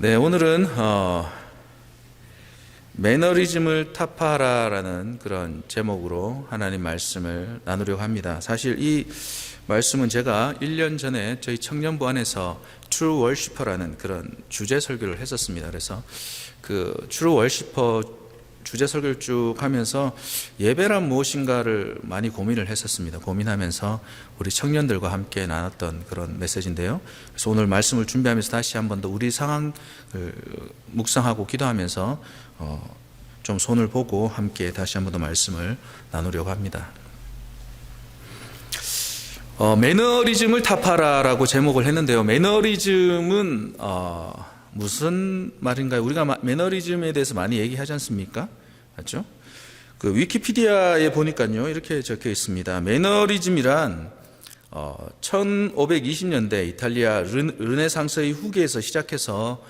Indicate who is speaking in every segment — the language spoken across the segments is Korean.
Speaker 1: 네, 오늘은 매너리즘을 타파하라라는 그런 제목으로 하나님 말씀을 나누려고 합니다. 사실 이 말씀은 제가 1년 전에 저희 청년부 안에서 True Worshipper라는 그런 주제 설교를 했었습니다. 그래서 그 True Worshipper 주제 설교를 쭉 하면서 예배란 무엇인가를 많이 고민을 했었습니다. 고민하면서 우리 청년들과 함께 나눴던 그런 메시지인데요. 그래서 오늘 말씀을 준비하면서 다시 한 번 더 우리 상황을 묵상하고 기도하면서 좀 손을 보고 함께 다시 한 번 더 말씀을 나누려고 합니다. 매너리즘을 타파라라고 제목을 했는데요. 매너리즘은 무슨 말인가요? 우리가 매너리즘에 대해서 많이 얘기하지 않습니까? 맞죠? 그 위키피디아에 보니까요, 이렇게 적혀 있습니다. 매너리즘이란 1520년대 이탈리아 르네상스의 후기에서 시작해서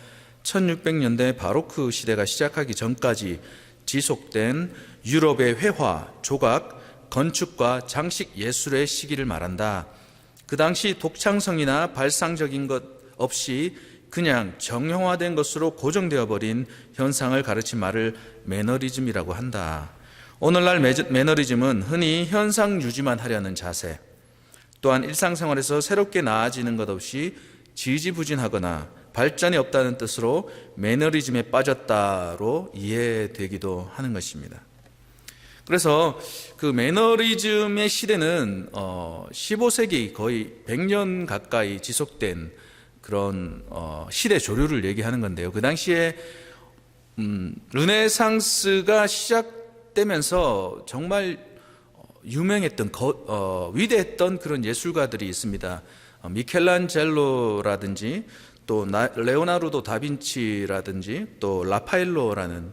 Speaker 1: 1600년대 바로크 시대가 시작하기 전까지 지속된 유럽의 회화, 조각, 건축과 장식 예술의 시기를 말한다. 그 당시 독창성이나 발상적인 것 없이 그냥 정형화된 것으로 고정되어 버린 현상을 가르친 말을 매너리즘이라고 한다. 오늘날 매너리즘은 흔히 현상 유지만 하려는 자세, 또한 일상생활에서 새롭게 나아지는 것 없이 지지부진하거나 발전이 없다는 뜻으로 매너리즘에 빠졌다로 이해되기도 하는 것입니다. 그래서 그 매너리즘의 시대는 15세기 거의 100년 가까이 지속된 그런 시대 조류를 얘기하는 건데요. 그 당시에 르네상스가 시작되면서 정말 유명했던 위대했던 그런 예술가들이 있습니다. 미켈란젤로라든지 또 레오나르도 다빈치라든지 또 라파엘로라는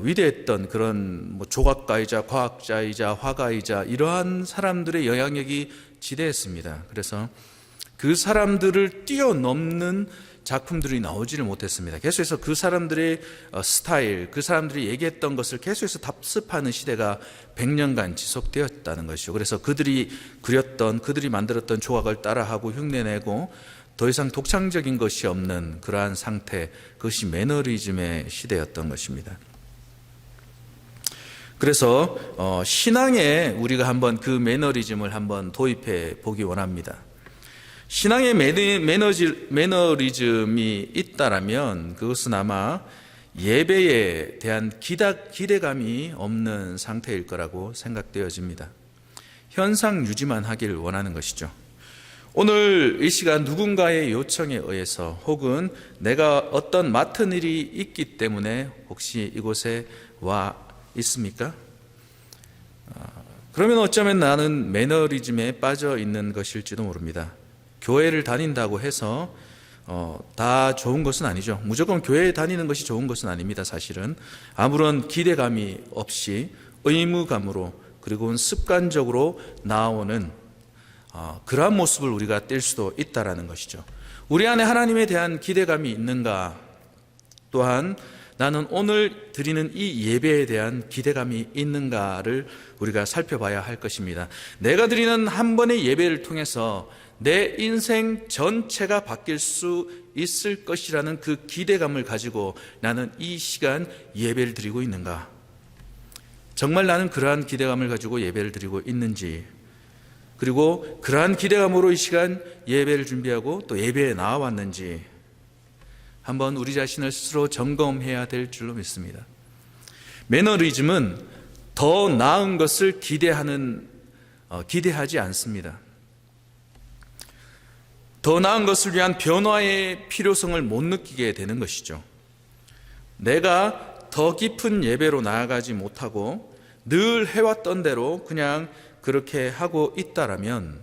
Speaker 1: 위대했던 그런 조각가이자 과학자이자 화가이자 이러한 사람들의 영향력이 지대했습니다. 그래서 그 사람들을 뛰어넘는 작품들이 나오지를 못했습니다. 계속해서 그 사람들의 스타일, 그 사람들이 얘기했던 것을 계속해서 답습하는 시대가 100년간 지속되었다는 것이죠. 그래서 그들이 그렸던, 그들이 만들었던 조각을 따라하고 흉내내고 더 이상 독창적인 것이 없는 그러한 상태, 그것이 매너리즘의 시대였던 것입니다. 그래서 신앙에 우리가 한번 그 매너리즘을 한번 도입해 보기 원합니다. 신앙에 매너리즘이 있다라면 그것은 아마 예배에 대한 기대감이 없는 상태일 거라고 생각되어집니다. 현상 유지만 하길 원하는 것이죠. 오늘 이 시간 누군가의 요청에 의해서 혹은 내가 어떤 맡은 일이 있기 때문에 혹시 이곳에 와 있습니까? 그러면 어쩌면 나는 매너리즘에 빠져 있는 것일지도 모릅니다. 교회를 다닌다고 해서 다 좋은 것은 아니죠. 무조건 교회에 다니는 것이 좋은 것은 아닙니다. 사실은 아무런 기대감이 없이 의무감으로 그리고 습관적으로 나오는 그러한 모습을 우리가 띌 수도 있다라는 것이죠. 우리 안에 하나님에 대한 기대감이 있는가, 또한 나는 오늘 드리는 이 예배에 대한 기대감이 있는가를 우리가 살펴봐야 할 것입니다. 내가 드리는 한 번의 예배를 통해서 내 인생 전체가 바뀔 수 있을 것이라는 그 기대감을 가지고 나는 이 시간 예배를 드리고 있는가? 정말 나는 그러한 기대감을 가지고 예배를 드리고 있는지, 그리고 그러한 기대감으로 이 시간 예배를 준비하고 또 예배에 나와왔는지 한번 우리 자신을 스스로 점검해야 될 줄로 믿습니다. 매너리즘은 더 나은 것을 기대하지 않습니다. 더 나은 것을 위한 변화의 필요성을 못 느끼게 되는 것이죠. 내가 더 깊은 예배로 나아가지 못하고 늘 해왔던 대로 그냥 그렇게 하고 있다라면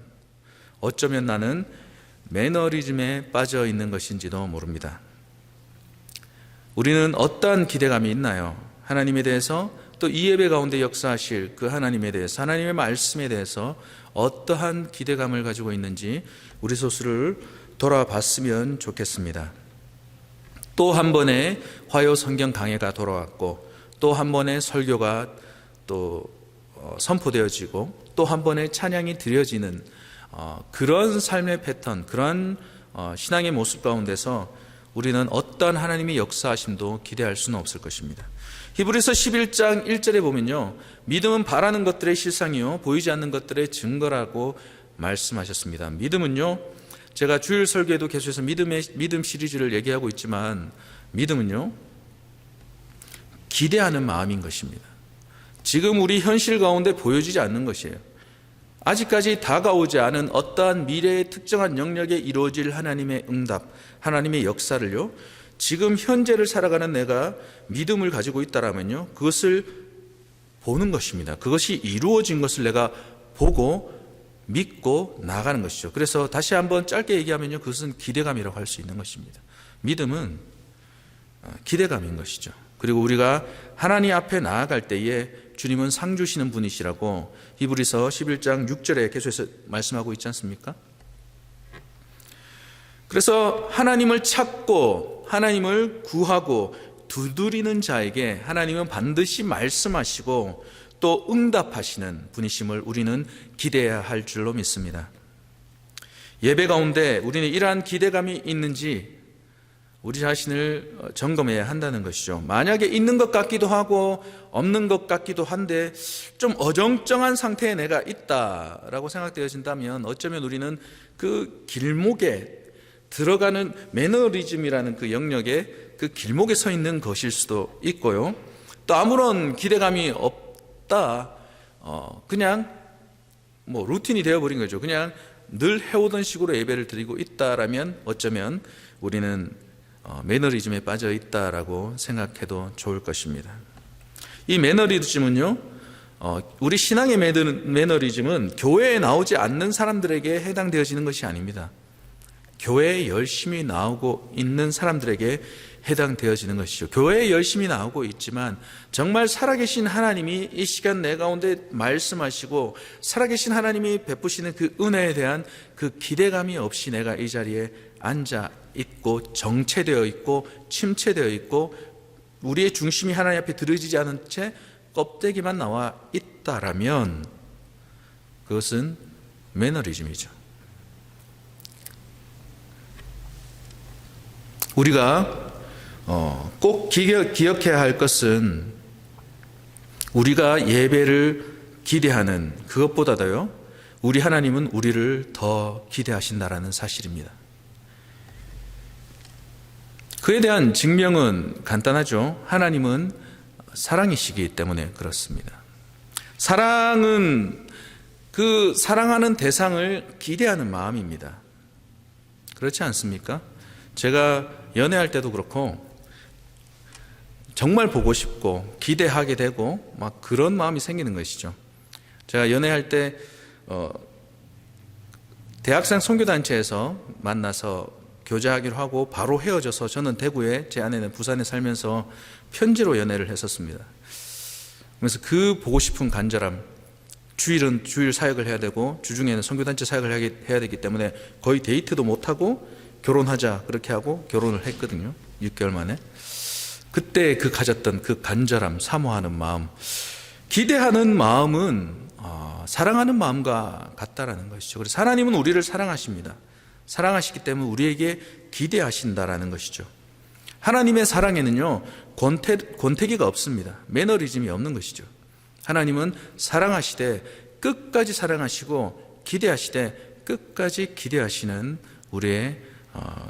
Speaker 1: 어쩌면 나는 매너리즘에 빠져 있는 것인지도 모릅니다. 우리는 어떠한 기대감이 있나요? 하나님에 대해서, 또 이 예배 가운데 역사하실 그 하나님에 대해서, 하나님의 말씀에 대해서 어떠한 기대감을 가지고 있는지 우리 스스로를 돌아봤으면 좋겠습니다. 또 한 번의 화요 성경 강해가 돌아왔고, 또 한 번의 설교가 또 선포되어지고, 또 한 번의 찬양이 드려지는 그런 삶의 패턴, 그런 신앙의 모습 가운데서 우리는 어떠한 하나님의 역사하심도 기대할 수는 없을 것입니다. 히브리서 11장 1절에 보면요, 믿음은 바라는 것들의 실상이요 보이지 않는 것들의 증거라고 말씀하셨습니다. 믿음은요, 제가 주일 설교에도 계속해서 믿음 시리즈를 얘기하고 있지만, 믿음은요 기대하는 마음인 것입니다. 지금 우리 현실 가운데 보여지지 않는 것이에요. 아직까지 다가오지 않은 어떠한 미래의 특정한 영역에 이루어질 하나님의 응답, 하나님의 역사를요, 지금 현재를 살아가는 내가 믿음을 가지고 있다라면요, 그것을 보는 것입니다. 그것이 이루어진 것을 내가 보고 믿고 나가는 것이죠. 그래서 다시 한번 짧게 얘기하면요, 그것은 기대감이라고 할 수 있는 것입니다. 믿음은 기대감인 것이죠. 그리고 우리가 하나님 앞에 나아갈 때에 주님은 상 주시는 분이시라고 히브리서 11장 6절에 계속해서 말씀하고 있지 않습니까? 그래서 하나님을 찾고 하나님을 구하고 두드리는 자에게 하나님은 반드시 말씀하시고 또 응답하시는 분이심을 우리는 기대해야 할 줄로 믿습니다. 예배 가운데 우리는 이러한 기대감이 있는지 우리 자신을 점검해야 한다는 것이죠. 만약에 있는 것 같기도 하고 없는 것 같기도 한데 좀 어정쩡한 상태에 내가 있다라고 생각되어진다면 어쩌면 우리는 그 길목에 들어가는 매너리즘이라는 그 영역에 그 길목에 서 있는 것일 수도 있고요. 또 아무런 기대감이 없다, 그냥 루틴이 되어버린 거죠. 그냥 늘 해오던 식으로 예배를 드리고 있다라면 어쩌면 우리는 매너리즘에 빠져 있다라고 생각해도 좋을 것입니다. 이 매너리즘은요, 우리 신앙의 매너리즘은 교회에 나오지 않는 사람들에게 해당되어지는 것이 아닙니다. 교회에 열심히 나오고 있는 사람들에게 해당되어지는 것이죠. 교회에 열심히 나오고 있지만 정말 살아계신 하나님이 이 시간 내 가운데 말씀하시고 살아계신 하나님이 베푸시는 그 은혜에 대한 그 기대감이 없이 내가 이 자리에 앉아 있고 정체되어 있고 침체되어 있고 우리의 중심이 하나님 앞에 들어지지 않은 채 껍데기만 나와 있다라면 그것은 매너리즘이죠. 우리가 꼭 기억해야 할 것은 우리가 예배를 기대하는 그것보다도요, 우리 하나님은 우리를 더 기대하신다라는 사실입니다. 그에 대한 증명은 간단하죠. 하나님은 사랑이시기 때문에 그렇습니다. 사랑은 그 사랑하는 대상을 기대하는 마음입니다. 그렇지 않습니까? 제가 연애할 때도 그렇고 정말 보고 싶고 기대하게 되고 막 그런 마음이 생기는 것이죠. 제가 연애할 때 대학생 선교단체에서 만나서 교제하기로 하고 바로 헤어져서 저는 대구에, 제 아내는 부산에 살면서 편지로 연애를 했었습니다. 그래서 그 보고 싶은 간절함, 주일은 주일 사역을 해야 되고 주중에는 선교단체 사역을 해야 되기 때문에 거의 데이트도 못하고 결혼하자 그렇게 하고 결혼을 했거든요. 6개월 만에. 그때 그 가졌던 그 간절함, 사모하는 마음, 기대하는 마음은 사랑하는 마음과 같다라는 것이죠. 그래서 하나님은 우리를 사랑하십니다. 사랑하시기 때문에 우리에게 기대하신다라는 것이죠. 하나님의 사랑에는요, 권태기가 없습니다. 매너리즘이 없는 것이죠. 하나님은 사랑하시되 끝까지 사랑하시고 기대하시되 끝까지 기대하시는 우리의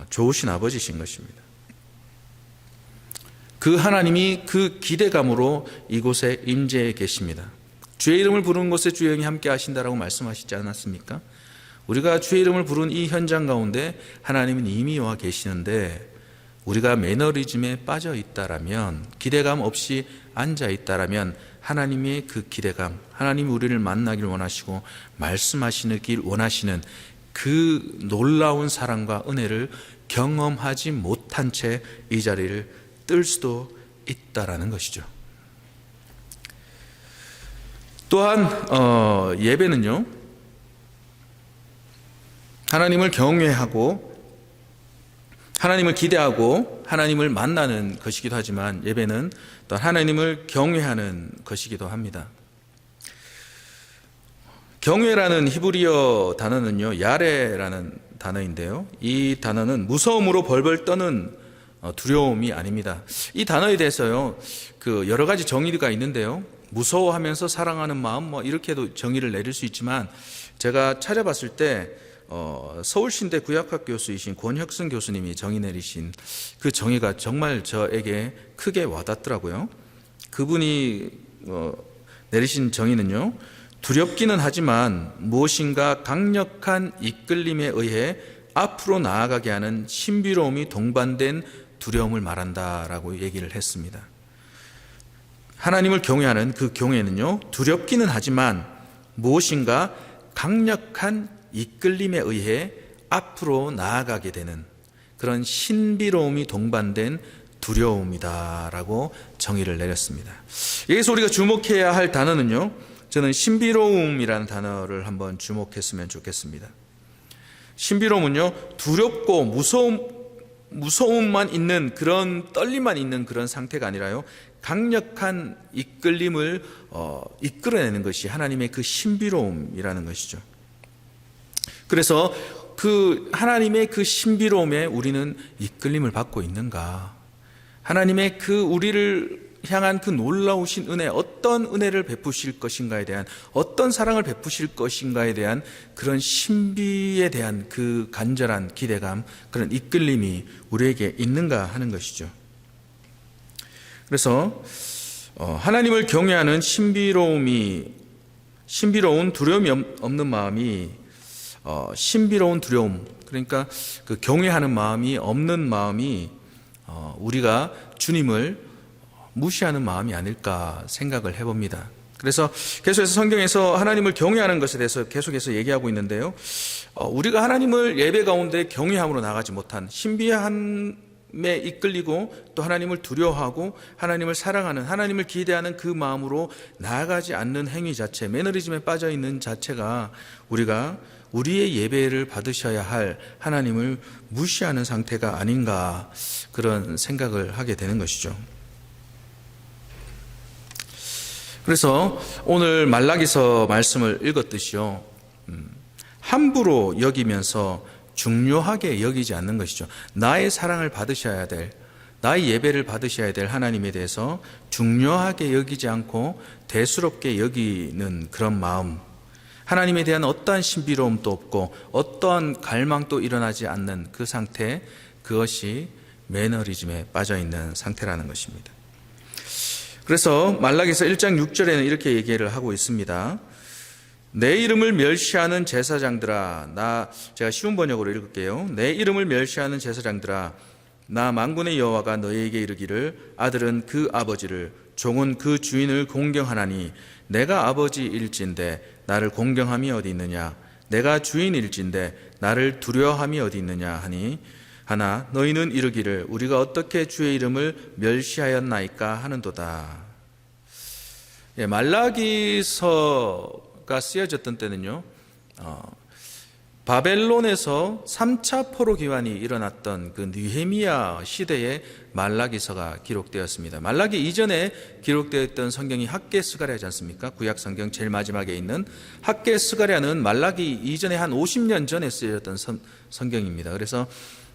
Speaker 1: 좋으신 아버지신 것입니다. 그 하나님이 그 기대감으로 이곳에 임재해 계십니다. 주의 이름을 부르는 곳에 주의 영이 함께 하신다라고 말씀하시지 않았습니까? 우리가 주의 이름을 부른 이 현장 가운데 하나님은 이미 와 계시는데 우리가 매너리즘에 빠져 있다라면, 기대감 없이 앉아 있다라면 하나님의 그 기대감, 하나님이 우리를 만나길 원하시고 말씀하시길 원하시는 그 놀라운 사랑과 은혜를 경험하지 못한 채 이 자리를 뜰 수도 있다라는 것이죠. 또한 예배는요, 하나님을 경외하고 하나님을 기대하고 하나님을 만나는 것이기도 하지만 예배는 또 하나님을 경외하는 것이기도 합니다. 경외라는 히브리어 단어는요, 야레라는 단어인데요, 이 단어는 무서움으로 벌벌 떠는 두려움이 아닙니다. 이 단어에 대해서요, 여러 가지 정의가 있는데요. 무서워하면서 사랑하는 마음, 이렇게도 정의를 내릴 수 있지만, 제가 찾아봤을 때 서울신대 구약학 교수이신 권혁승 교수님이 정의 내리신 그 정의가 정말 저에게 크게 와닿더라고요. 그분이 내리신 정의는요, 두렵기는 하지만 무엇인가 강력한 이끌림에 의해 앞으로 나아가게 하는 신비로움이 동반된 두려움을 말한다라고 얘기를 했습니다. 하나님을 경외하는 그 경외는요, 두렵기는 하지만 무엇인가 강력한 이끌림에 의해 앞으로 나아가게 되는 그런 신비로움이 동반된 두려움이다라고 정의를 내렸습니다. 여기서 우리가 주목해야 할 단어는요, 저는 신비로움이라는 단어를 한번 주목했으면 좋겠습니다. 신비로움은요, 두렵고 무서움만 있는 그런 떨림만 있는 그런 상태가 아니라요, 강력한 이끌림을 이끌어내는 것이 하나님의 그 신비로움이라는 것이죠. 그래서 그 하나님의 그 신비로움에 우리는 이끌림을 받고 있는가? 하나님의 그 우리를 향한 그 놀라우신 은혜, 어떤 은혜를 베푸실 것인가에 대한, 어떤 사랑을 베푸실 것인가에 대한 그런 신비에 대한 그 간절한 기대감, 그런 이끌림이 우리에게 있는가 하는 것이죠. 그래서 하나님을 경외하는 신비로운 두려움이 없는 마음이 신비로운 두려움, 그러니까 그 경외하는 마음이 없는 마음이 우리가 주님을 무시하는 마음이 아닐까 생각을 해봅니다. 그래서 계속해서 성경에서 하나님을 경외하는 것에 대해서 계속해서 얘기하고 있는데요, 우리가 하나님을 예배 가운데 경외함으로 나가지 못한, 신비함에 이끌리고 또 하나님을 두려워하고 하나님을 사랑하는, 하나님을 기대하는 그 마음으로 나아가지 않는 행위 자체, 매너리즘에 빠져 있는 자체가 우리가 우리의 예배를 받으셔야 할 하나님을 무시하는 상태가 아닌가, 그런 생각을 하게 되는 것이죠. 그래서 오늘 말라기서 말씀을 읽었듯이요, 함부로 여기면서 중요하게 여기지 않는 것이죠. 나의 사랑을 받으셔야 될, 나의 예배를 받으셔야 될 하나님에 대해서 중요하게 여기지 않고 대수롭게 여기는 그런 마음, 하나님에 대한 어떠한 신비로움도 없고 어떠한 갈망도 일어나지 않는 그 상태, 그것이 매너리즘에 빠져있는 상태라는 것입니다. 그래서 말라기서 1장 6절에는 이렇게 얘기를 하고 있습니다. 내 이름을 멸시하는 제사장들아, 제가 쉬운 번역으로 읽을게요. 내 이름을 멸시하는 제사장들아, 나 만군의 여호와가 너희에게 이르기를, 아들은 그 아버지를, 종은 그 주인을 공경하나니 내가 아버지일진데 나를 공경함이 어디 있느냐? 내가 주인일진데 나를 두려워함이 어디 있느냐 하니, 하나 너희는 이르기를 우리가 어떻게 주의 이름을 멸시하였나이까 하는도다. 말라기서가 쓰여졌던 때는요, 바벨론에서 3차 포로 기환이 일어났던 그 느헤미야 시대에 말라기서가 기록되었습니다. 말라기 이전에 기록되었던 성경이 학개 스가랴지 않습니까? 구약 성경 제일 마지막에 있는 학개 스가랴는 말라기 이전에 한 50년 전에 쓰여졌던 성경입니다. 그래서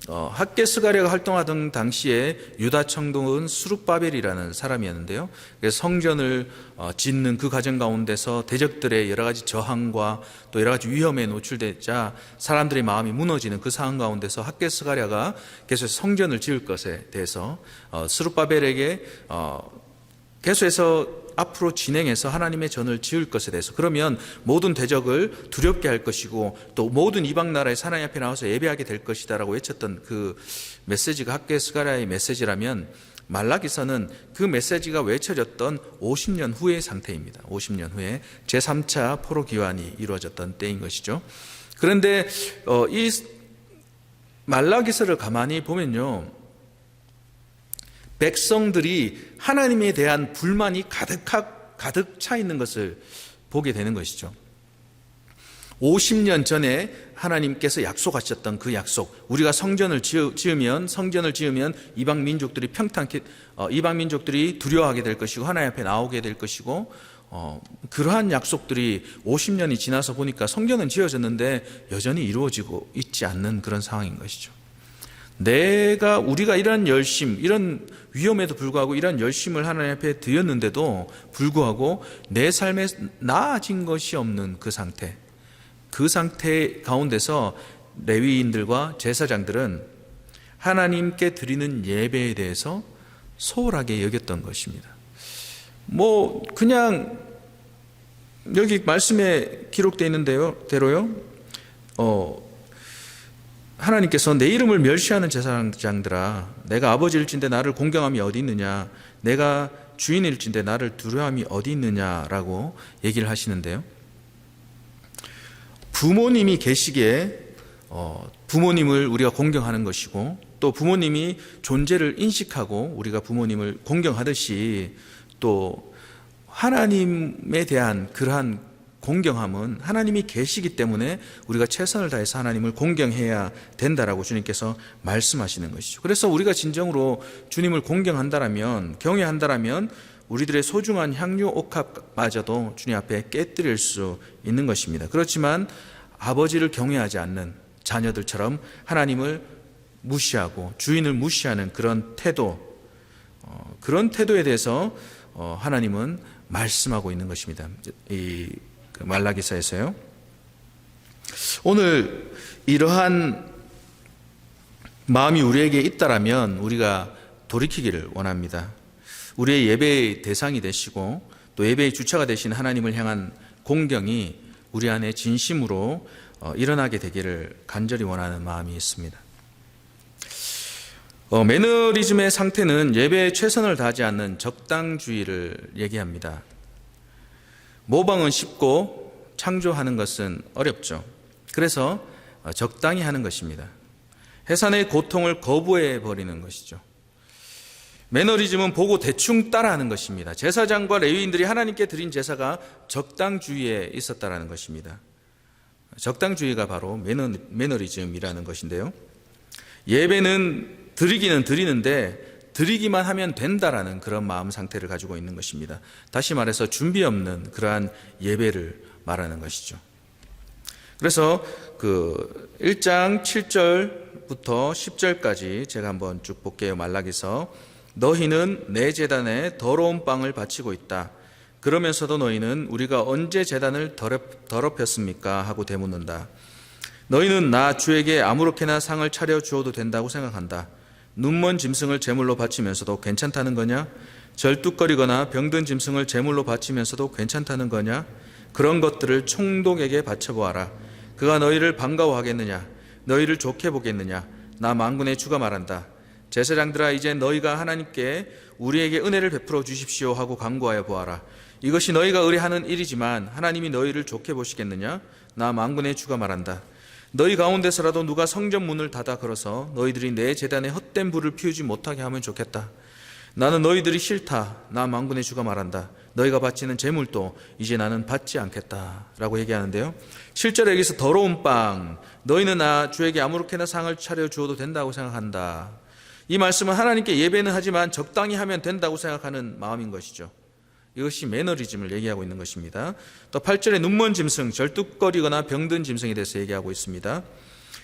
Speaker 1: 학개 스가랴가 활동하던 당시에 유다 청동은 수룹바벨이라는 사람이었는데요, 성전을 짓는 그 과정 가운데서 대적들의 여러 가지 저항과 또 여러 가지 위험에 노출되자 사람들의 마음이 무너지는 그 상황 가운데서 학개 스가랴가 계속해서 성전을 지을 것에 대해서 수룹바벨에게 계속해서 앞으로 진행해서 하나님의 전을 지을 것에 대해서, 그러면 모든 대적을 두렵게 할 것이고 또 모든 이방 나라의 하나님 앞에 나와서 예배하게 될 것이다 라고 외쳤던 그 메시지가 학개 스가랴의 메시지라면, 말라기서는 그 메시지가 외쳐졌던 50년 후의 상태입니다. 50년 후에 제3차 포로 기환이 이루어졌던 때인 것이죠. 그런데 이 말라기서를 가만히 보면요, 백성들이 하나님에 대한 불만이 가득 차 있는 것을 보게 되는 것이죠. 50년 전에 하나님께서 약속하셨던 그 약속, 우리가 성전을 지으면 이방 민족들이 이방 민족들이 두려워하게 될 것이고 하나님 앞에 나오게 될 것이고, 그러한 약속들이 50년이 지나서 보니까 성전은 지어졌는데 여전히 이루어지고 있지 않는 그런 상황인 것이죠. 우리가 이런 열심, 이런 위험에도 불구하고 이런 열심을 하나님 앞에 드렸는데도 불구하고 내 삶에 나아진 것이 없는 그 상태 가운데서 레위인들과 제사장들은 하나님께 드리는 예배에 대해서 소홀하게 여겼던 것입니다. 그냥 여기 말씀에 기록되어 있는 대로요. 하나님께서 내 이름을 멸시하는 제사장들아, 내가 아버지일진데 나를 공경함이 어디 있느냐, 내가 주인일진데 나를 두려움이 어디 있느냐라고 얘기를 하시는데요. 부모님이 계시기에 부모님을 우리가 공경하는 것이고, 또 부모님이 존재를 인식하고 우리가 부모님을 공경하듯이, 또 하나님에 대한 그러한 공경함은 하나님이 계시기 때문에 우리가 최선을 다해서 하나님을 공경해야 된다라고 주님께서 말씀하시는 것이죠. 그래서 우리가 진정으로 주님을 공경한다라면, 경외한다라면 우리들의 소중한 향유 옥합마저도 주님 앞에 깨뜨릴 수 있는 것입니다. 그렇지만 아버지를 경외하지 않는 자녀들처럼 하나님을 무시하고 주인을 무시하는 그런 태도에 대해서 하나님은 말씀하고 있는 것입니다. 이 말라기서에서요. 오늘 이러한 마음이 우리에게 있다라면 우리가 돌이키기를 원합니다. 우리의 예배의 대상이 되시고 또 예배의 주체가 되신 하나님을 향한 공경이 우리 안에 진심으로 일어나게 되기를 간절히 원하는 마음이 있습니다. 매너리즘의 상태는 예배에 최선을 다하지 않는 적당주의를 얘기합니다. 모방은 쉽고 창조하는 것은 어렵죠. 그래서 적당히 하는 것입니다. 해산의 고통을 거부해 버리는 것이죠. 매너리즘은 보고 대충 따라하는 것입니다. 제사장과 레위인들이 하나님께 드린 제사가 적당주의에 있었다라는 것입니다. 적당주의가 바로 매너리즘이라는 것인데요. 예배는 드리기는 드리는데 드리기만 하면 된다라는 그런 마음 상태를 가지고 있는 것입니다. 다시 말해서 준비 없는 그러한 예배를 말하는 것이죠. 그래서 그 1장 7절부터 10절까지 제가 한번 쭉 볼게요. 말라기서 너희는 내 제단에 더러운 빵을 바치고 있다. 그러면서도 너희는 우리가 언제 제단을 더럽혔습니까? 하고 되묻는다. 너희는 나 주에게 아무렇게나 상을 차려 주어도 된다고 생각한다. 눈먼 짐승을 제물로 바치면서도 괜찮다는 거냐? 절뚝거리거나 병든 짐승을 제물로 바치면서도 괜찮다는 거냐? 그런 것들을 총독에게 바쳐보아라. 그가 너희를 반가워하겠느냐? 너희를 좋게 보겠느냐? 나 만군의 주가 말한다. 제사장들아, 이제 너희가 하나님께 우리에게 은혜를 베풀어 주십시오 하고 간구하여 보아라. 이것이 너희가 의뢰하는 일이지만 하나님이 너희를 좋게 보시겠느냐? 나 만군의 주가 말한다. 너희 가운데서라도 누가 성전 문을 닫아 걸어서 너희들이 내 제단에 헛된 불을 피우지 못하게 하면 좋겠다. 나는 너희들이 싫다. 나 만군의 주가 말한다. 너희가 바치는 제물도 이제 나는 받지 않겠다 라고 얘기하는데요. 7절에 여기서 더러운 빵, 너희는 나 주에게 아무렇게나 상을 차려 주어도 된다고 생각한다. 이 말씀은 하나님께 예배는 하지만 적당히 하면 된다고 생각하는 마음인 것이죠. 이것이 매너리즘을 얘기하고 있는 것입니다. 또 8절에 눈먼 짐승, 절뚝거리거나 병든 짐승에 대해서 얘기하고 있습니다.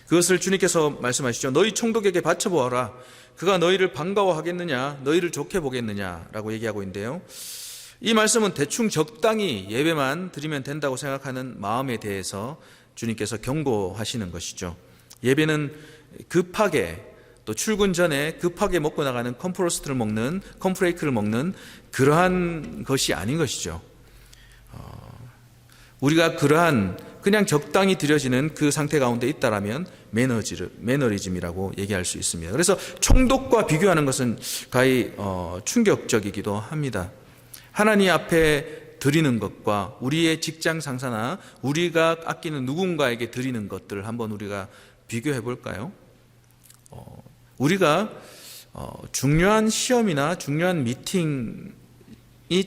Speaker 1: 그것을 주님께서 말씀하시죠. 너희 총독에게 바쳐보아라. 그가 너희를 반가워하겠느냐, 너희를 좋게 보겠느냐 라고 얘기하고 있는데요. 이 말씀은 대충 적당히 예배만 드리면 된다고 생각하는 마음에 대해서 주님께서 경고하시는 것이죠. 예배는 급하게, 또 출근 전에 급하게 먹고 나가는 컴프레이크를 먹는 그러한 것이 아닌 것이죠. 우리가 그러한 그냥 적당히 드려지는 그 상태 가운데 있다라면 매너리즘이라고 얘기할 수 있습니다. 그래서 총독과 비교하는 것은 가히 충격적이기도 합니다. 하나님 앞에 드리는 것과 우리의 직장 상사나 우리가 아끼는 누군가에게 드리는 것들을 한번 우리가 비교해 볼까요? 우리가 중요한 시험이나 중요한 미팅이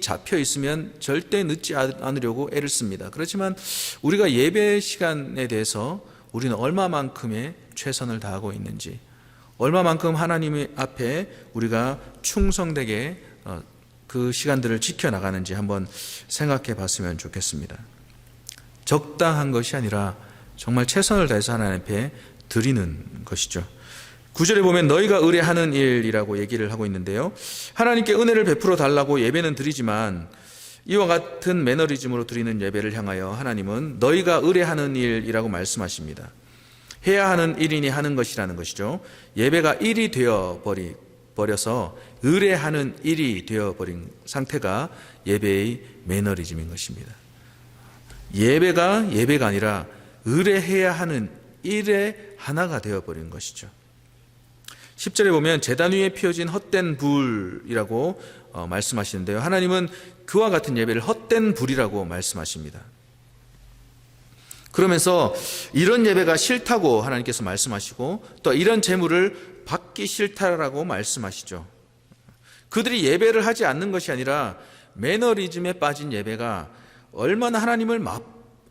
Speaker 1: 잡혀 있으면 절대 늦지 않으려고 애를 씁니다. 그렇지만 우리가 예배 시간에 대해서 우리는 얼마만큼의 최선을 다하고 있는지, 얼마만큼 하나님 앞에 우리가 충성되게 그 시간들을 지켜나가는지 한번 생각해 봤으면 좋겠습니다. 적당한 것이 아니라 정말 최선을 다해서 하나님 앞에 드리는 것이죠. 9절에 보면 너희가 의뢰하는 일이라고 얘기를 하고 있는데요, 하나님께 은혜를 베풀어 달라고 예배는 드리지만 이와 같은 매너리즘으로 드리는 예배를 향하여 하나님은 너희가 의뢰하는 일이라고 말씀하십니다. 해야 하는 일이니 하는 것이라는 것이죠. 예배가 일이 되어버려서 의뢰하는 일이 되어버린 상태가 예배의 매너리즘인 것입니다. 예배가 아니라 의뢰해야 하는 일의 하나가 되어버린 것이죠. 10절에 보면 제단 위에 피어진 헛된 불이라고 말씀하시는데요, 하나님은 그와 같은 예배를 헛된 불이라고 말씀하십니다. 그러면서 이런 예배가 싫다고 하나님께서 말씀하시고 또 이런 제물을 받기 싫다라고 말씀하시죠. 그들이 예배를 하지 않는 것이 아니라 매너리즘에 빠진 예배가 얼마나 하나님을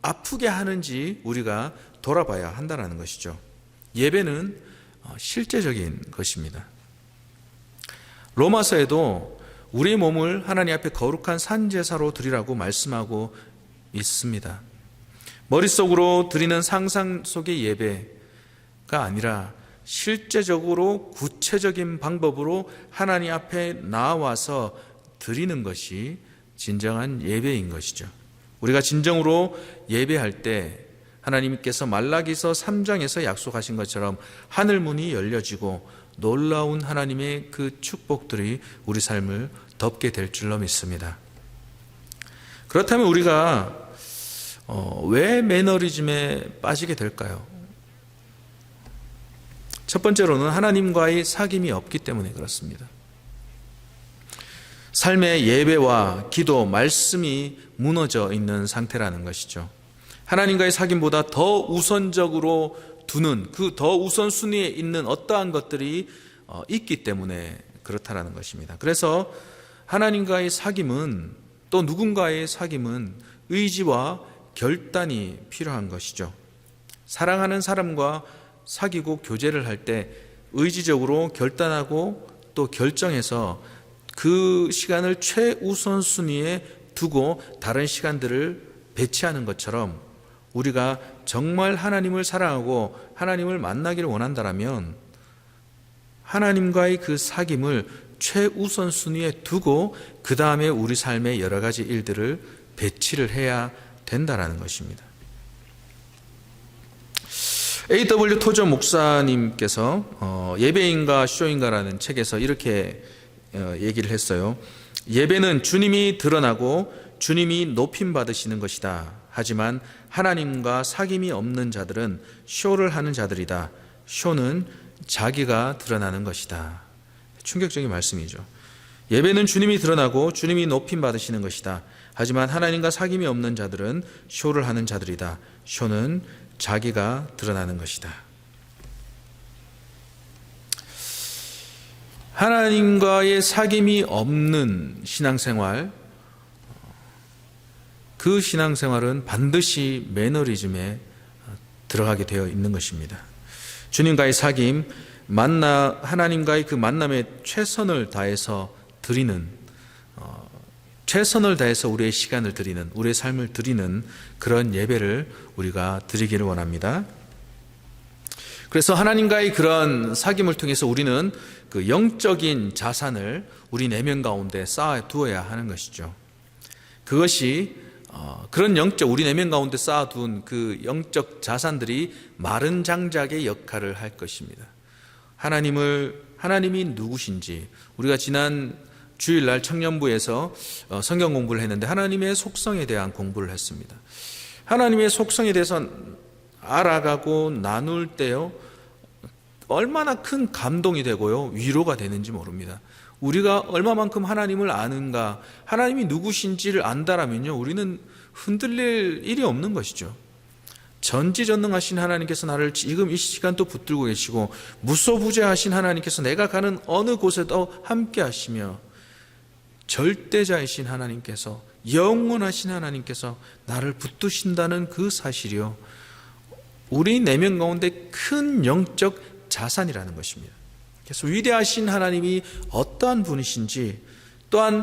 Speaker 1: 아프게 하는지 우리가 돌아봐야 한다는 것이죠. 예배는 실제적인 것입니다. 로마서에도 우리의 몸을 하나님 앞에 거룩한 산제사로 드리라고 말씀하고 있습니다. 머릿속으로 드리는 상상 속의 예배가 아니라 실제적으로 구체적인 방법으로 하나님 앞에 나와서 드리는 것이 진정한 예배인 것이죠. 우리가 진정으로 예배할 때 하나님께서 말라기서 3장에서 약속하신 것처럼 하늘 문이 열려지고 놀라운 하나님의 그 축복들이 우리 삶을 덮게 될 줄로 믿습니다. 그렇다면 우리가 왜 매너리즘에 빠지게 될까요? 첫 번째로는 하나님과의 사귐이 없기 때문에 그렇습니다. 삶의 예배와 기도, 말씀이 무너져 있는 상태라는 것이죠. 하나님과의 사귐보다 더 우선적으로 두는 그 더 우선순위에 있는 어떠한 것들이 있기 때문에 그렇다라는 것입니다. 그래서 하나님과의 사귐은, 또 누군가의 사귐은 의지와 결단이 필요한 것이죠. 사랑하는 사람과 사귀고 교제를 할 때 의지적으로 결단하고 또 결정해서 그 시간을 최우선순위에 두고 다른 시간들을 배치하는 것처럼 우리가 정말 하나님을 사랑하고 하나님을 만나기를 원한다면 하나님과의 그 사귐을 최우선순위에 두고 그 다음에 우리 삶의 여러 가지 일들을 배치를 해야 된다라는 것입니다. A.W. 토저 목사님께서 예배인가 쇼인가라는 책에서 이렇게 얘기를 했어요. 예배는 주님이 드러나고 주님이 높임 받으시는 것이다. 하지만 하나님과 사귐이 없는 자들은 쇼를 하는 자들이다. 쇼는 자기가 드러나는 것이다. 충격적인 말씀이죠. 예배는 주님이 드러나고 주님이 높임 받으시는 것이다. 하지만 하나님과 사귐이 없는 자들은 쇼를 하는 자들이다. 쇼는 자기가 드러나는 것이다. 하나님과의 사귐이 없는 신앙생활, 그 신앙생활은 반드시 매너리즘에 들어가게 되어 있는 것입니다. 주님과의 사귐, 하나님과의 그 만남에 최선을 다해서 드리는, 최선을 다해서 우리의 시간을 드리는, 우리의 삶을 드리는 그런 예배를 우리가 드리기를 원합니다. 그래서 하나님과의 그런 사귐을 통해서 우리는 그 영적인 자산을 우리 내면 가운데 쌓아두어야 하는 것이죠. 그것이 그런 우리 내면 가운데 쌓아둔 그 영적 자산들이 마른 장작의 역할을 할 것입니다. 하나님이 누구신지, 우리가 지난 주일날 청년부에서 성경 공부를 했는데 하나님의 속성에 대한 공부를 했습니다. 하나님의 속성에 대해서 알아가고 나눌 때요, 얼마나 큰 감동이 되고요, 위로가 되는지 모릅니다. 우리가 얼마만큼 하나님을 아는가, 하나님이 누구신지를 안다라면요, 우리는 흔들릴 일이 없는 것이죠. 전지전능하신 하나님께서 나를 지금 이 시간도 붙들고 계시고, 무소부재하신 하나님께서 내가 가는 어느 곳에도 함께 하시며, 절대자이신 하나님께서, 영원하신 하나님께서 나를 붙드신다는 그 사실이요, 우리 내면 가운데 큰 영적 자산이라는 것입니다. 그래서 위대하신 하나님이 어떠한 분이신지 또한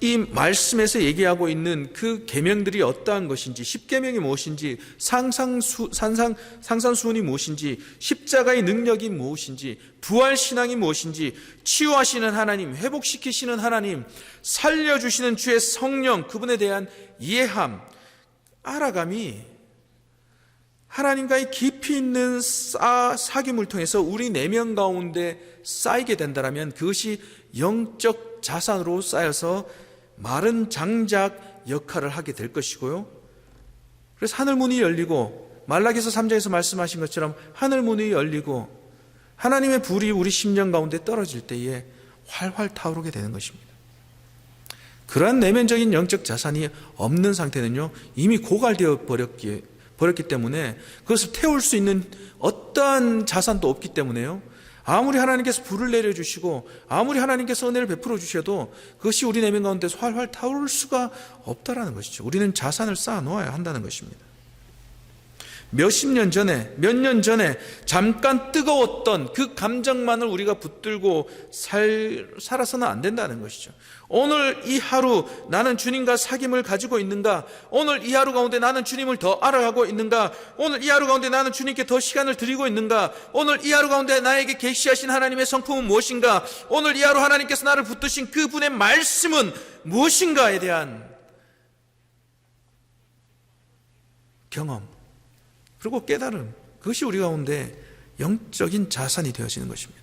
Speaker 1: 이 말씀에서 얘기하고 있는 그 계명들이 어떠한 것인지, 십계명이 무엇인지, 상산수훈이 무엇인지, 십자가의 능력이 무엇인지, 부활신앙이 무엇인지, 치유하시는 하나님, 회복시키시는 하나님, 살려주시는 주의 성령, 그분에 대한 이해함, 알아감이 하나님과의 깊이 있는 사귐을 통해서 우리 내면 가운데 쌓이게 된다면 그것이 영적 자산으로 쌓여서 마른 장작 역할을 하게 될 것이고요. 그래서 하늘문이 열리고, 말라기서 3장에서 말씀하신 것처럼 하늘문이 열리고 하나님의 불이 우리 심령 가운데 떨어질 때에 활활 타오르게 되는 것입니다. 그러한 내면적인 영적 자산이 없는 상태는요, 이미 고갈되어 버렸기 때문에 그것을 태울 수 있는 어떠한 자산도 없기 때문에요, 아무리 하나님께서 불을 내려주시고 아무리 하나님께서 은혜를 베풀어 주셔도 그것이 우리 내면 가운데서 활활 타오를 수가 없다라는 것이죠. 우리는 자산을 쌓아 놓아야 한다는 것입니다. 몇십 년 전에, 몇 년 전에 잠깐 뜨거웠던 그 감정만을 우리가 붙들고 살아서는 안 된다는 것이죠. 오늘 이 하루 나는 주님과 사귐을 가지고 있는가? 오늘 이 하루 가운데 나는 주님을 더 알아가고 있는가? 오늘 이 하루 가운데 나는 주님께 더 시간을 드리고 있는가? 오늘 이 하루 가운데 나에게 계시하신 하나님의 성품은 무엇인가? 오늘 이 하루 하나님께서 나를 붙드신 그분의 말씀은 무엇인가에 대한 경험, 그리고 깨달음, 그것이 우리 가운데 영적인 자산이 되어지는 것입니다.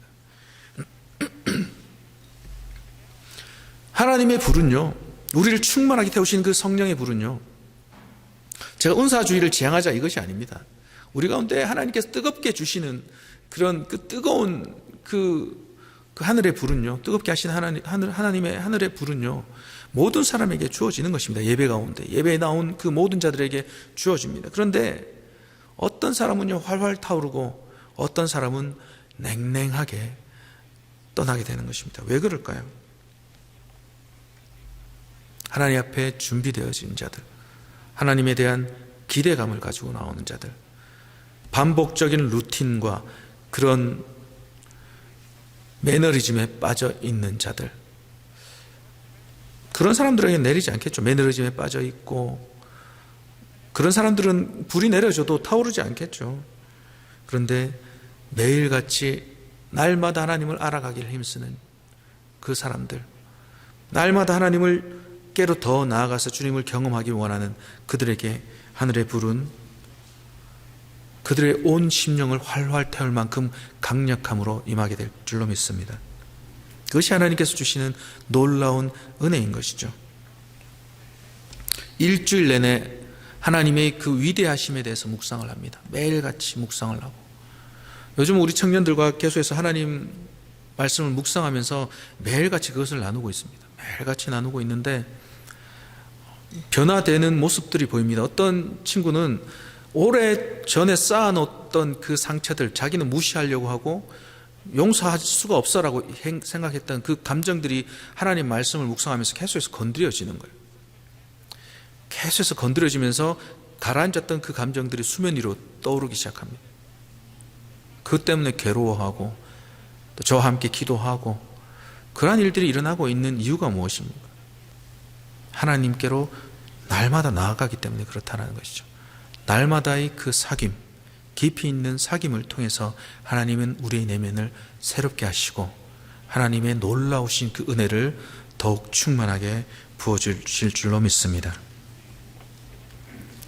Speaker 1: 하나님의 불은요, 우리를 충만하게 태우신 그 성령의 불은요, 제가 은사주의를 지향하자 이것이 아닙니다. 우리 가운데 하나님께서 뜨겁게 주시는 그런 그 뜨거운 그 하늘의 불은요, 뜨겁게 하신 하나님의 하늘의 불은요, 모든 사람에게 주어지는 것입니다. 예배 가운데, 예배에 나온 그 모든 자들에게 주어집니다. 그런데 어떤 사람은요, 활활 타오르고 어떤 사람은 냉랭하게 떠나게 되는 것입니다. 왜 그럴까요? 하나님 앞에 준비되어진 자들, 하나님에 대한 기대감을 가지고 나오는 자들, 반복적인 루틴과 그런 매너리즘에 빠져 있는 자들, 그런 사람들에게 내리지 않겠죠. 매너리즘에 빠져 있고 그런 사람들은 불이 내려져도 타오르지 않겠죠. 그런데 매일같이 날마다 하나님을 알아가기를 힘쓰는 그 사람들, 날마다 하나님을 깨로 더 나아가서 주님을 경험하기 원하는 그들에게 하늘의 불은 그들의 온 심령을 활활 태울 만큼 강력함으로 임하게 될 줄로 믿습니다. 그것이 하나님께서 주시는 놀라운 은혜인 것이죠. 일주일 내내 하나님의 그 위대하심에 대해서 묵상을 합니다. 매일같이 묵상을 하고, 요즘 우리 청년들과 계속해서 하나님 말씀을 묵상하면서 매일같이 그것을 나누고 있습니다. 매일같이 나누고 있는데 변화되는 모습들이 보입니다. 어떤 친구는 오래전에 쌓아놓았던 그 상처들, 자기는 무시하려고 하고 용서할 수가 없어라고 생각했던 그 감정들이 하나님 말씀을 묵상하면서 계속해서 건드려지는 거예요. 계속해서 건드려지면서 가라앉았던 그 감정들이 수면 위로 떠오르기 시작합니다. 그 때문에 괴로워하고 또 저와 함께 기도하고, 그러한 일들이 일어나고 있는 이유가 무엇입니까? 하나님께로 날마다 나아가기 때문에 그렇다는 것이죠. 날마다의 그 사귐, 깊이 있는 사귐을 통해서 하나님은 우리의 내면을 새롭게 하시고 하나님의 놀라우신 그 은혜를 더욱 충만하게 부어주실 줄로 믿습니다.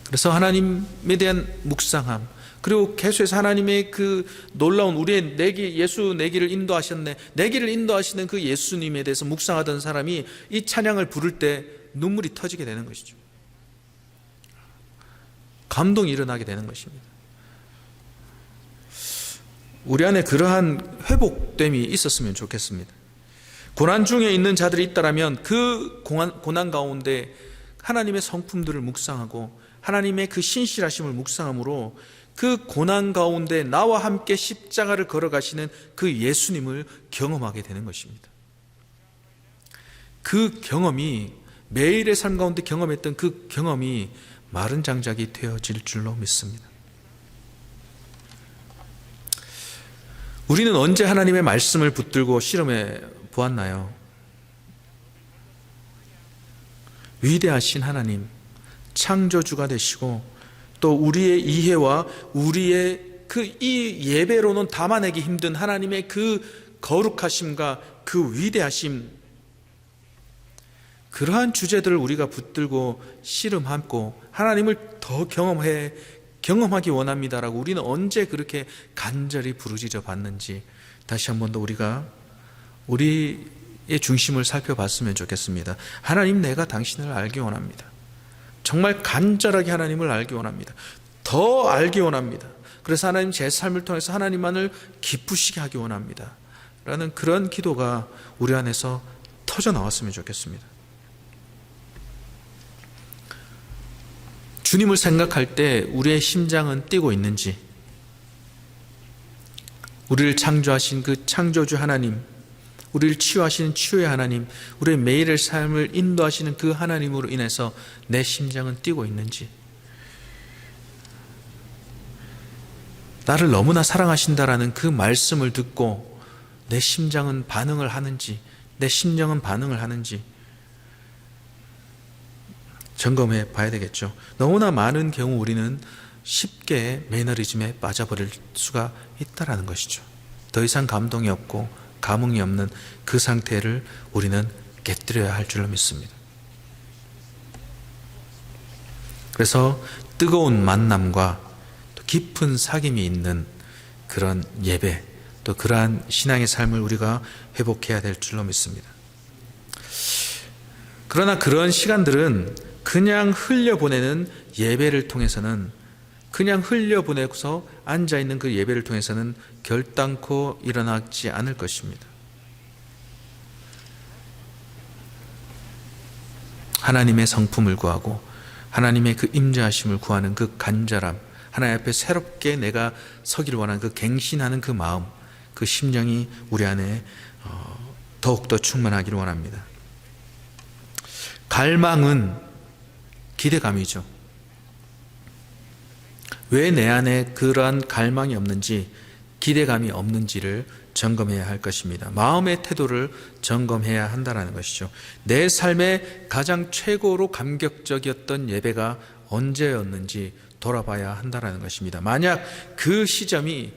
Speaker 1: 그래서 하나님에 대한 묵상함, 그리고 계속해서 하나님의 그 놀라운 우리의 예수 내기를 인도하셨네, 내기를 인도하시는 그 예수님에 대해서 묵상하던 사람이 이 찬양을 부를 때 눈물이 터지게 되는 것이죠. 감동이 일어나게 되는 것입니다. 우리 안에 그러한 회복됨이 있었으면 좋겠습니다. 고난 중에 있는 자들이 있다면 그 고난 가운데 하나님의 성품들을 묵상하고 하나님의 그 신실하심을 묵상함으로 그 고난 가운데 나와 함께 십자가를 걸어가시는 그 예수님을 경험하게 되는 것입니다. 그 경험이, 매일의 삶 가운데 경험했던 그 경험이 마른 장작이 되어질 줄로 믿습니다. 우리는 언제 하나님의 말씀을 붙들고 실험해 보았나요? 위대하신 하나님, 창조주가 되시고 또 우리의 이해와 우리의 이 예배로는 담아내기 힘든 하나님의 그 거룩하심과 그 위대하심, 그러한 주제들을 우리가 붙들고 씨름하고 하나님을 더 경험하기 원합니다라고 우리는 언제 그렇게 간절히 부르짖어 봤는지 다시 한 번 더 우리가 우리의 중심을 살펴봤으면 좋겠습니다. 하나님, 내가 당신을 알기 원합니다. 정말 간절하게 하나님을 알기 원합니다. 더 알기 원합니다. 그래서 하나님, 제 삶을 통해서 하나님만을 기쁘시게 하기 원합니다 라는 그런 기도가 우리 안에서 터져 나왔으면 좋겠습니다. 주님을 생각할 때 우리의 심장은 뛰고 있는지, 우리를 창조하신 그 창조주 하나님, 우리를 치유하시는 치유의 하나님, 우리의 매일의 삶을 인도하시는 그 하나님으로 인해서 내 심장은 뛰고 있는지, 나를 너무나 사랑하신다라는 그 말씀을 듣고 내 심장은 반응을 하는지, 내 심령은 반응을 하는지 점검해 봐야 되겠죠. 너무나 많은 경우 우리는 쉽게 매너리즘에 빠져버릴 수가 있다라는 것이죠. 더 이상 감동이 없고 감흥이 없는 그 상태를 우리는 깨뜨려야 할 줄로 믿습니다. 그래서 뜨거운 만남과 또 깊은 사귐이 있는 그런 예배, 또 그러한 신앙의 삶을 우리가 회복해야 될 줄로 믿습니다. 그러나 그런 시간들은 그냥 흘려보내는 예배를 통해서는, 그냥 흘려보내고서 앉아있는 그 예배를 통해서는 결단코 일어나지 않을 것입니다. 하나님의 성품을 구하고 하나님의 그 임재하심을 구하는 그 간절함, 하나님 앞에 새롭게 내가 서기를 원하는 그 갱신하는 그 마음, 그 심령이 우리 안에 더욱더 충만하기를 원합니다. 갈망은 기대감이죠. 왜 내 안에 그러한 갈망이 없는지, 기대감이 없는지를 점검해야 할 것입니다. 마음의 태도를 점검해야 한다는 것이죠. 내 삶의 가장 최고로 감격적이었던 예배가 언제였는지 돌아봐야 한다는 것입니다. 만약 그 시점이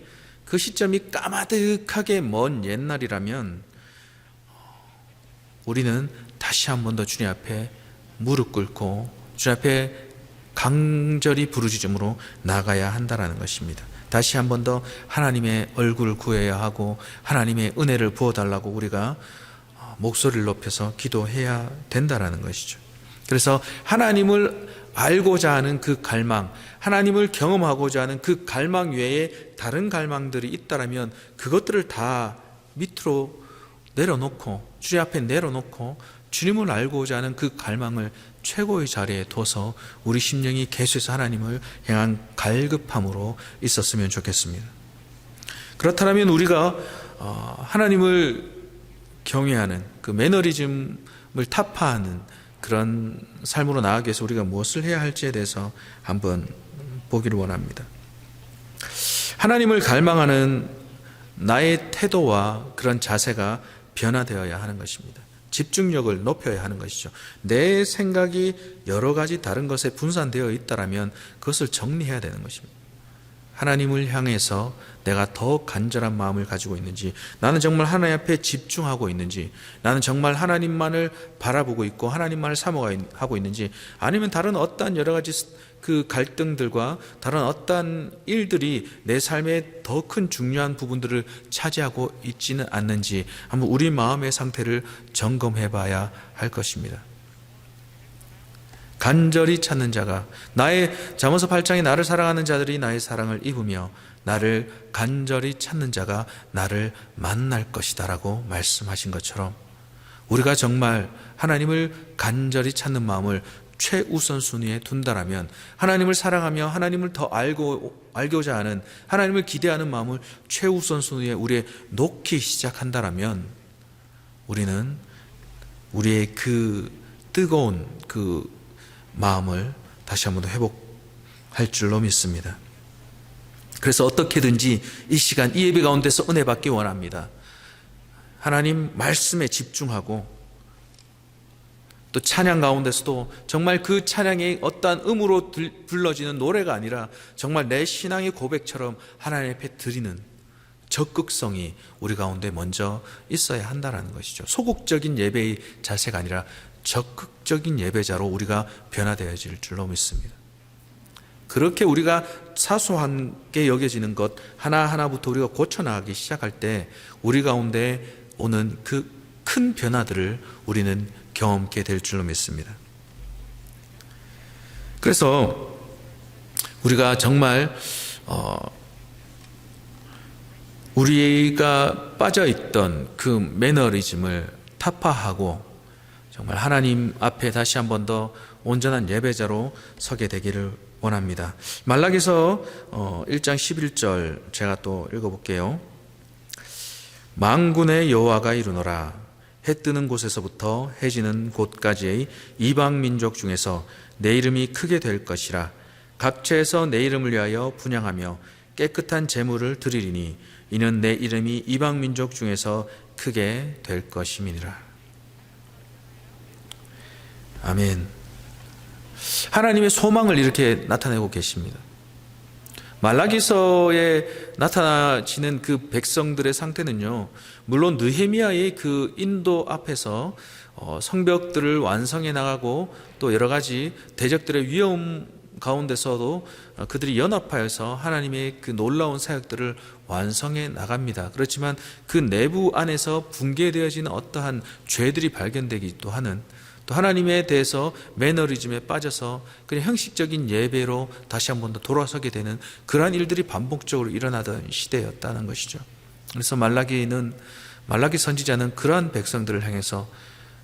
Speaker 1: 까마득하게 먼 옛날이라면 우리는 다시 한 번 더 주님 앞에 무릎 꿇고 주님 앞에 강절히 부르짖음으로 나가야 한다는 것입니다. 다시 한 번 더 하나님의 얼굴을 구해야 하고 하나님의 은혜를 부어달라고 우리가 목소리를 높여서 기도해야 된다는 것이죠. 그래서 하나님을 알고자 하는 그 갈망, 하나님을 경험하고자 하는 그 갈망 외에 다른 갈망들이 있다면 그것들을 다 밑으로 내려놓고, 주님 앞에 내려놓고 주님을 알고자 하는 그 갈망을 최고의 자리에 둬서 우리 심령이 계속해서 하나님을 향한 갈급함으로 있었으면 좋겠습니다. 그렇다면 우리가 하나님을 경외하는 그 매너리즘을 타파하는 그런 삶으로 나아가기 위해서 우리가 무엇을 해야 할지에 대해서 한번 보기를 원합니다. 하나님을 갈망하는 나의 태도와 그런 자세가 변화되어야 하는 것입니다. 집중력을 높여야 하는 것이죠. 내 생각이 여러 가지 다른 것에 분산되어 있다면 그것을 정리해야 되는 것입니다. 하나님을 향해서 내가 더 간절한 마음을 가지고 있는지, 나는 정말 하나님 앞에 집중하고 있는지, 나는 정말 하나님만을 바라보고 있고 하나님만을 사모하고 있는지, 아니면 다른 어떠한 여러 가지 그 갈등들과 다른 어떠한 일들이 내 삶의 더 큰 중요한 부분들을 차지하고 있지는 않는지 한번 우리 마음의 상태를 점검해 봐야 할 것입니다. 간절히 찾는 자가, 나의 잠언서 8장에 나를 사랑하는 자들이 나의 사랑을 입으며 나를 간절히 찾는 자가 나를 만날 것이다 라고 말씀하신 것처럼 우리가 정말 하나님을 간절히 찾는 마음을 최우선 순위에 둔다라면, 하나님을 사랑하며 하나님을 더 알고자 하는, 하나님을 기대하는 마음을 최우선 순위에 우리에 놓기 시작한다라면 우리는 우리의 그 뜨거운 그 마음을 다시 한번 더 회복할 줄로 믿습니다. 그래서 어떻게든지 이 시간, 이 예배 가운데서 은혜 받기 원합니다. 하나님 말씀에 집중하고 또 찬양 가운데서도 정말 그 찬양이 어떠한 음으로 불러지는 노래가 아니라 정말 내 신앙의 고백처럼 하나님 앞에 드리는 적극성이 우리 가운데 먼저 있어야 한다는 것이죠. 소극적인 예배의 자세가 아니라 적극적인 예배자로 우리가 변화되어질 줄로 믿습니다. 그렇게 우리가 사소하게 여겨지는 것 하나하나부터 우리가 고쳐나가기 시작할 때 우리 가운데 오는 그 큰 변화들을 우리는 경험하게 될 줄로 믿습니다. 그래서 우리가 정말 우리가 빠져있던 그 매너리즘을 타파하고 정말 하나님 앞에 다시 한 번 더 온전한 예배자로 서게 되기를 원합니다. 말라기서 1장 11절 제가 또 읽어볼게요. 만군의 여호와가 이르노라. 해 뜨는 곳에서부터 해 지는 곳까지의 이방 민족 중에서 내 이름이 크게 될 것이라. 각처에서 내 이름을 위하여 분향하며 깨끗한 제물을 드리리니 이는 내 이름이 이방 민족 중에서 크게 될 것임이니라. 아멘. 하나님의 소망을 이렇게 나타내고 계십니다. 말라기서에 나타나지는 그 백성들의 상태는요, 물론 느헤미야의 그 인도 앞에서 성벽들을 완성해 나가고 또 여러 가지 대적들의 위험 가운데서도 그들이 연합하여서 하나님의 그 놀라운 사역들을 완성해 나갑니다. 그렇지만 그 내부 안에서 붕괴되어지는 어떠한 죄들이 발견되기도 하는, 또 하나님에 대해서 매너리즘에 빠져서 그냥 형식적인 예배로 다시 한 번 더 돌아서게 되는 그러한 일들이 반복적으로 일어나던 시대였다는 것이죠. 그래서 말라기 선지자는 그러한 백성들을 향해서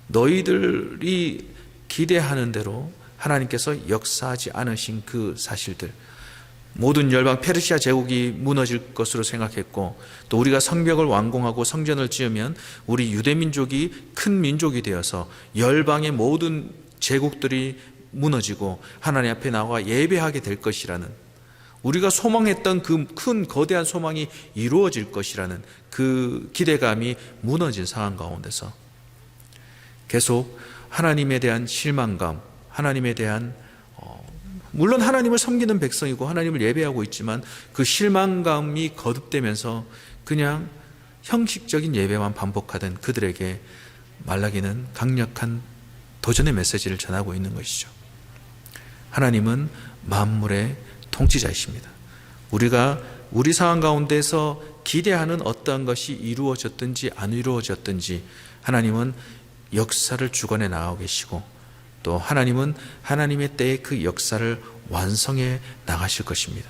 Speaker 1: 너희들이 기대하는 대로 하나님께서 역사하지 않으신 그 사실들, 모든 열방 페르시아 제국이 무너질 것으로 생각했고 또 우리가 성벽을 완공하고 성전을 지으면 우리 유대민족이 큰 민족이 되어서 열방의 모든 제국들이 무너지고 하나님 앞에 나와 예배하게 될 것이라는, 우리가 소망했던 그 큰 거대한 소망이 이루어질 것이라는 그 기대감이 무너진 상황 가운데서 계속 하나님에 대한 실망감, 하나님에 대한 물론 하나님을 섬기는 백성이고 하나님을 예배하고 있지만 그 실망감이 거듭되면서 그냥 형식적인 예배만 반복하던 그들에게 말라기는 강력한 도전의 메시지를 전하고 있는 것이죠. 하나님은 만물의 통치자이십니다. 우리가 우리 상황 가운데서 기대하는 어떠한 것이 이루어졌든지 안 이루어졌든지 하나님은 역사를 주관해 나가고 계시고 또 하나님은 하나님의 때에 그 역사를 완성해 나가실 것입니다.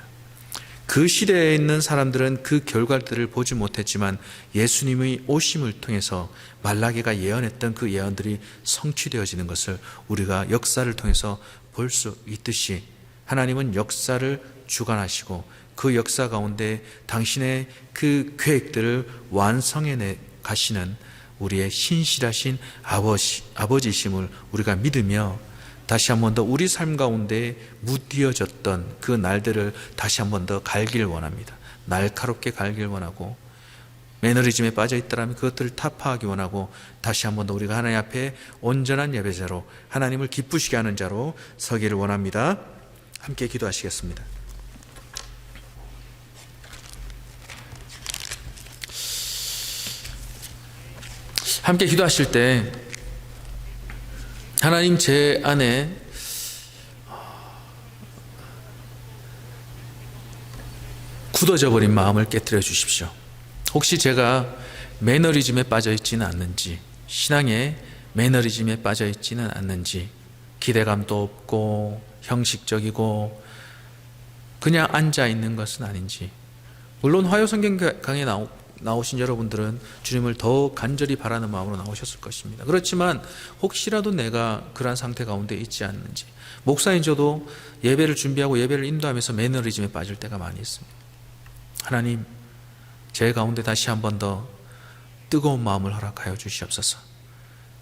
Speaker 1: 그 시대에 있는 사람들은 그 결과들을 보지 못했지만 예수님의 오심을 통해서 말라기가 예언했던 그 예언들이 성취되어지는 것을 우리가 역사를 통해서 볼 수 있듯이 하나님은 역사를 주관하시고 그 역사 가운데 당신의 그 계획들을 완성해 가시는 우리의 신실하신 아버지심을 우리가 믿으며 다시 한 번 더 우리 삶 가운데 무뎌졌던 그 날들을 다시 한 번 더 갈길 원합니다. 날카롭게 갈길 원하고 매너리즘에 빠져 있더라면 그것들을 타파하기 원하고 다시 한 번 더 우리가 하나님 앞에 온전한 예배자로 하나님을 기쁘시게 하는 자로 서기를 원합니다. 함께 기도하시겠습니다. 함께 기도하실 때 하나님 제 안에 굳어져 버린 마음을 깨트려 주십시오. 혹시 제가 매너리즘에 빠져 있지는 않는지, 신앙에 매너리즘에 빠져 있지는 않는지, 기대감도 없고 형식적이고 그냥 앉아 있는 것은 아닌지. 물론 화요성경 강에 나오신 여러분들은 주님을 더 간절히 바라는 마음으로 나오셨을 것입니다. 그렇지만 혹시라도 내가 그러한 상태 가운데 있지 않는지, 목사인 저도 예배를 준비하고 예배를 인도하면서 매너리즘에 빠질 때가 많이 있습니다. 하나님, 제 가운데 다시 한 번 더 뜨거운 마음을 허락하여 주시옵소서.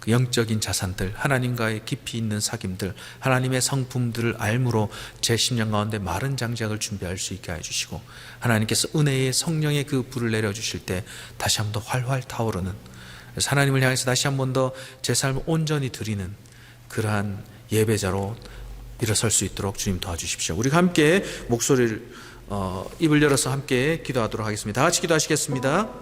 Speaker 1: 그 영적인 자산들, 하나님과의 깊이 있는 사귐들, 하나님의 성품들을 알므로 제 심령 가운데 마른 장작을 준비할 수 있게 해주시고 하나님께서 은혜의 성령의 그 불을 내려주실 때 다시 한 번 더 활활 타오르는, 그래서 하나님을 향해서 다시 한 번 더 제 삶을 온전히 드리는 그러한 예배자로 일어설 수 있도록 주님 도와주십시오. 우리가 함께 목소리를 입을 열어서 함께 기도하도록 하겠습니다. 다 같이 기도하시겠습니다.